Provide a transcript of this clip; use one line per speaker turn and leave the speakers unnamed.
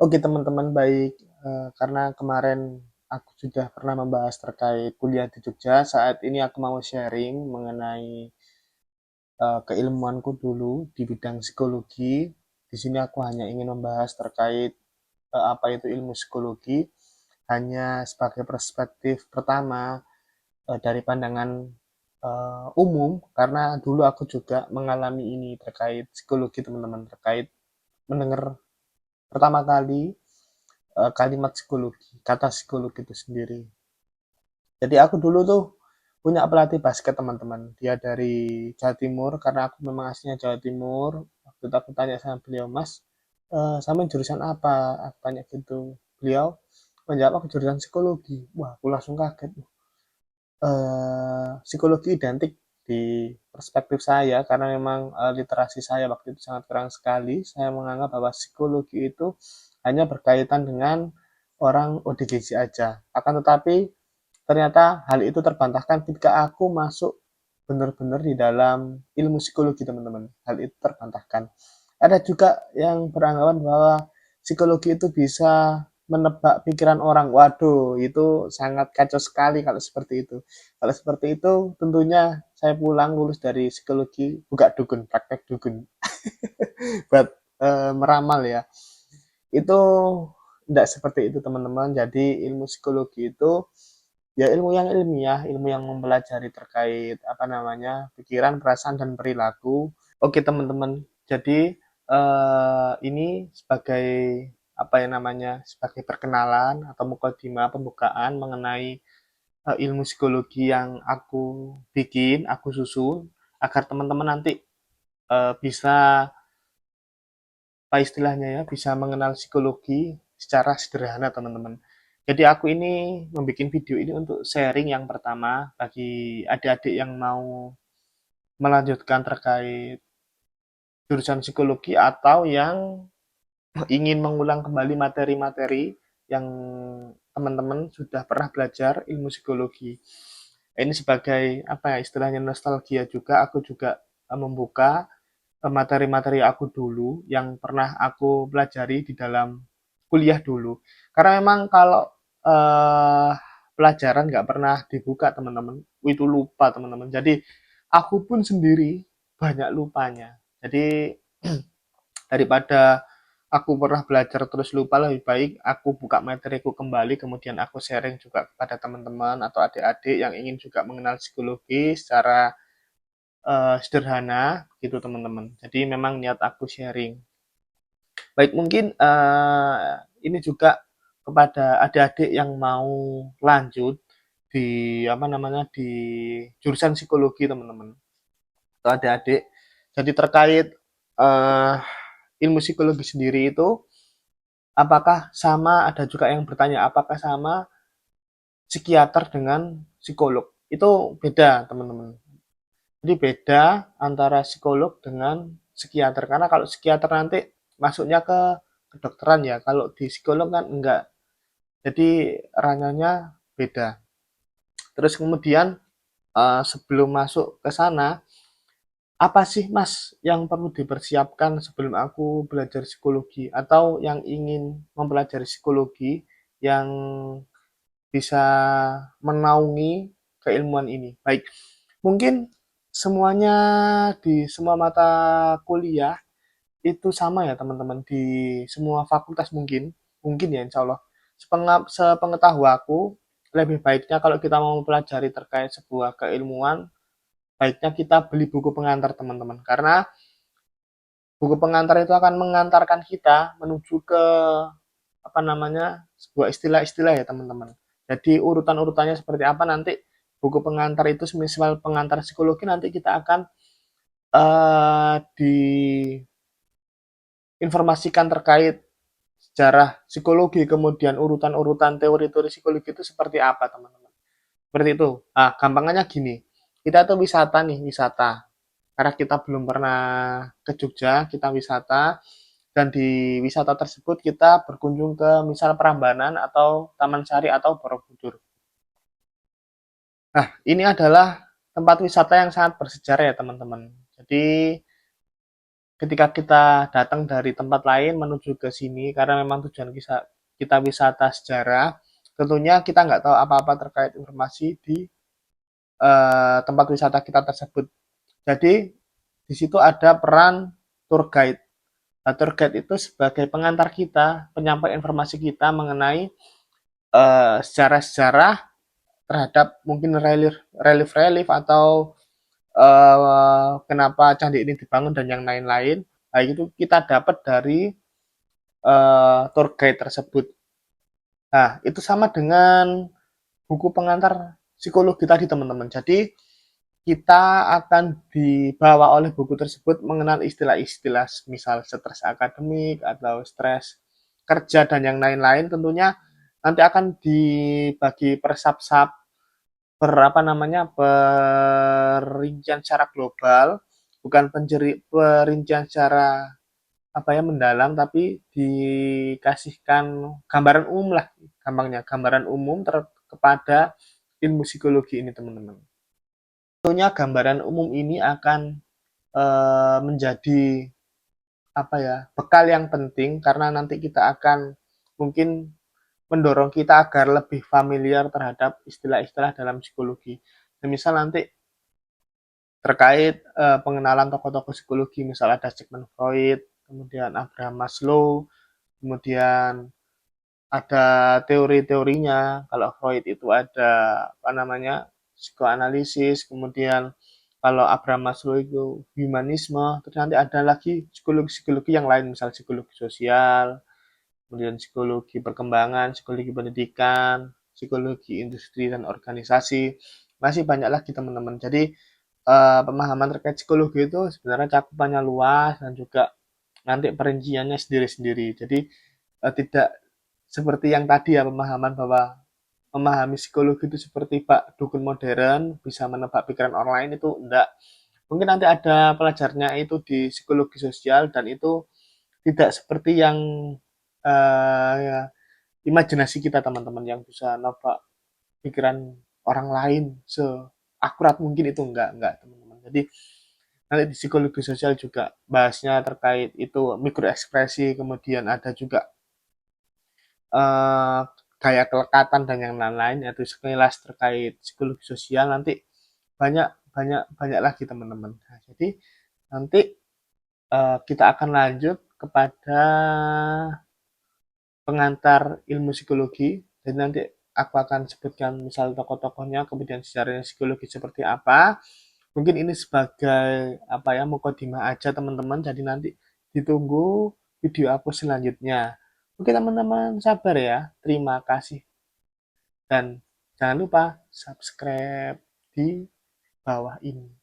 Oke teman-teman baik, karena kemarin aku sudah pernah membahas terkait kuliah di Jogja, saat ini aku mau sharing mengenai keilmuanku dulu di bidang psikologi. Di sini aku hanya ingin membahas terkait apa itu ilmu psikologi, hanya sebagai perspektif pertama dari pandangan umum, karena dulu aku juga mengalami ini terkait psikologi teman-teman, terkait mendengar pertama kali kalimat psikologi, kata psikologi itu sendiri. Jadi aku dulu tuh punya pelatih basket teman-teman. Dia dari Jawa Timur karena aku memang aslinya Jawa Timur. Waktu itu aku tanya sama beliau, Mas, sama jurusan apa? Aku tanya gitu. Beliau menjawab aku jurusan psikologi. Wah, aku langsung kaget. Psikologi identik di perspektif saya karena memang literasi saya waktu itu sangat kurang sekali. Saya menganggap bahwa psikologi itu hanya berkaitan dengan orang ODGJ aja. Akan tetapi ternyata hal itu terbantahkan ketika aku masuk benar-benar di dalam ilmu psikologi teman-teman. Hal itu terbantahkan. Ada juga yang beranggapan bahwa psikologi itu bisa menebak pikiran orang. Waduh, itu sangat kacau sekali kalau seperti itu. Kalau seperti itu, tentunya saya pulang lulus dari psikologi, buka dukun, praktek dukun, buat meramal ya. Itu tidak seperti itu teman-teman. Jadi ilmu psikologi itu ya ilmu yang ilmiah, ilmu yang mempelajari terkait apa namanya pikiran, perasaan dan perilaku. Oke teman-teman, jadi ini sebagai apa ya namanya sebagai perkenalan atau mukadimah pembukaan mengenai ilmu psikologi yang aku bikin, aku susun agar teman-teman nanti bisa apa istilahnya ya bisa mengenal psikologi secara sederhana teman-teman. Jadi aku ini membuat video ini untuk sharing yang pertama bagi adik-adik yang mau melanjutkan terkait jurusan psikologi atau yang ingin mengulang kembali materi-materi yang teman-teman sudah pernah belajar ilmu psikologi. Ini sebagai apa ya istilahnya nostalgia juga aku juga membuka materi-materi aku dulu yang pernah aku pelajari di dalam kuliah dulu. Karena memang kalau eh, pelajaran nggak pernah dibuka teman-teman, itu lupa teman-teman. Jadi aku pun sendiri banyak lupanya. Jadi daripada aku pernah belajar terus lupa, lebih baik aku buka materiku kembali, kemudian aku sharing juga kepada teman-teman atau adik-adik yang ingin juga mengenal psikologi secara sederhana gitu teman-teman. Jadi memang niat aku sharing. Baik mungkin ini juga kepada adik-adik yang mau lanjut di apa namanya di jurusan psikologi teman-teman atau adik-adik. Jadi terkait uh, ilmu psikologi sendiri itu apakah sama, ada juga yang bertanya apakah sama psikiater dengan psikolog. Itu beda teman-teman. Jadi beda antara psikolog dengan psikiater. Karena kalau psikiater nanti masuknya ke kedokteran ya. Kalau di psikolog kan enggak. Jadi ranahnya beda. Terus kemudian sebelum masuk ke sana, apa sih Mas yang perlu dipersiapkan sebelum aku belajar psikologi atau yang ingin mempelajari psikologi yang bisa menaungi keilmuan ini? Baik, mungkin semuanya di semua mata kuliah itu sama ya teman-teman di semua fakultas mungkin ya insya Allah sepengetahuanku lebih baiknya kalau kita mau mempelajari terkait sebuah keilmuan baiknya kita beli buku pengantar teman-teman karena buku pengantar itu akan mengantarkan kita menuju ke apa namanya sebuah istilah-istilah ya teman-teman. Jadi urutan-urutannya seperti apa nanti buku pengantar itu misal pengantar psikologi nanti kita akan diinformasikan terkait sejarah psikologi, kemudian urutan-urutan teori-teori psikologi itu seperti apa, teman-teman. Seperti itu. Ah, gampangnya gini. Kita tuh wisata nih, wisata. Karena kita belum pernah ke Jogja, kita wisata dan di wisata tersebut kita berkunjung ke misal Prambanan atau Taman Sari atau Borobudur. Nah, ini adalah tempat wisata yang sangat bersejarah ya, teman-teman. Jadi ketika kita datang dari tempat lain menuju ke sini karena memang tujuan kita wisata sejarah, tentunya kita nggak tahu apa-apa terkait informasi di tempat wisata kita tersebut. Jadi di situ ada peran tour guide. Nah, tour guide itu sebagai pengantar kita, penyampai informasi kita mengenai sejarah-sejarah terhadap mungkin relief-relief atau kenapa candi ini dibangun dan yang lain-lain. Nah, itu kita dapat dari tour guide tersebut. Nah, itu sama dengan buku pengantar psikologi tadi, teman-teman. Jadi, kita akan dibawa oleh buku tersebut mengenal istilah-istilah misal stres akademik atau stres kerja dan yang lain-lain tentunya nanti akan dibagi per sub-sub berapa namanya perincian secara global bukan perincian secara apa ya mendalam tapi dikasihkan gambaran umum lah gampangnya gambaran umum kepada ilmu psikologi ini teman-teman. Tentunya gambaran umum ini akan menjadi apa ya bekal yang penting karena nanti kita akan mungkin mendorong kita agar lebih familiar terhadap istilah-istilah dalam psikologi. Dan misal nanti terkait pengenalan tokoh-tokoh psikologi, misal ada Sigmund Freud, kemudian Abraham Maslow, kemudian ada teori-teorinya. Kalau Freud itu ada apa namanya psikoanalisis, kemudian kalau Abraham Maslow itu humanisme, terus nanti ada lagi psikologi-psikologi yang lain, misal psikologi sosial, kemudian psikologi perkembangan, psikologi pendidikan, psikologi industri dan organisasi, masih banyak lagi teman-teman. Jadi pemahaman terkait psikologi itu sebenarnya cakupannya luas dan juga nanti perinciannya sendiri-sendiri. Jadi tidak seperti yang tadi ya pemahaman bahwa memahami psikologi itu seperti Pak Dukun modern bisa menebak pikiran orang lain itu enggak. Mungkin nanti ada pelajarnya itu di psikologi sosial dan itu tidak seperti yang ya, imajinasi kita teman-teman yang bisa nebak pikiran orang lain seakurat mungkin itu enggak teman-teman. Jadi nanti di psikologi sosial juga bahasnya terkait itu mikro ekspresi kemudian ada juga eh, gaya kelekatan dan yang lain-lain yaitu sekilas terkait psikologi sosial nanti banyak banyak banyak lagi teman-teman. Nah, jadi nanti kita akan lanjut kepada pengantar ilmu psikologi. Jadi nanti aku akan sebutkan misal tokoh-tokohnya, kemudian sejarahnya psikologi seperti apa. Mungkin ini sebagai apa ya mukadimah aja teman-teman. Jadi nanti ditunggu video aku selanjutnya. Oke teman-teman, sabar ya. Terima kasih dan jangan lupa subscribe di bawah ini.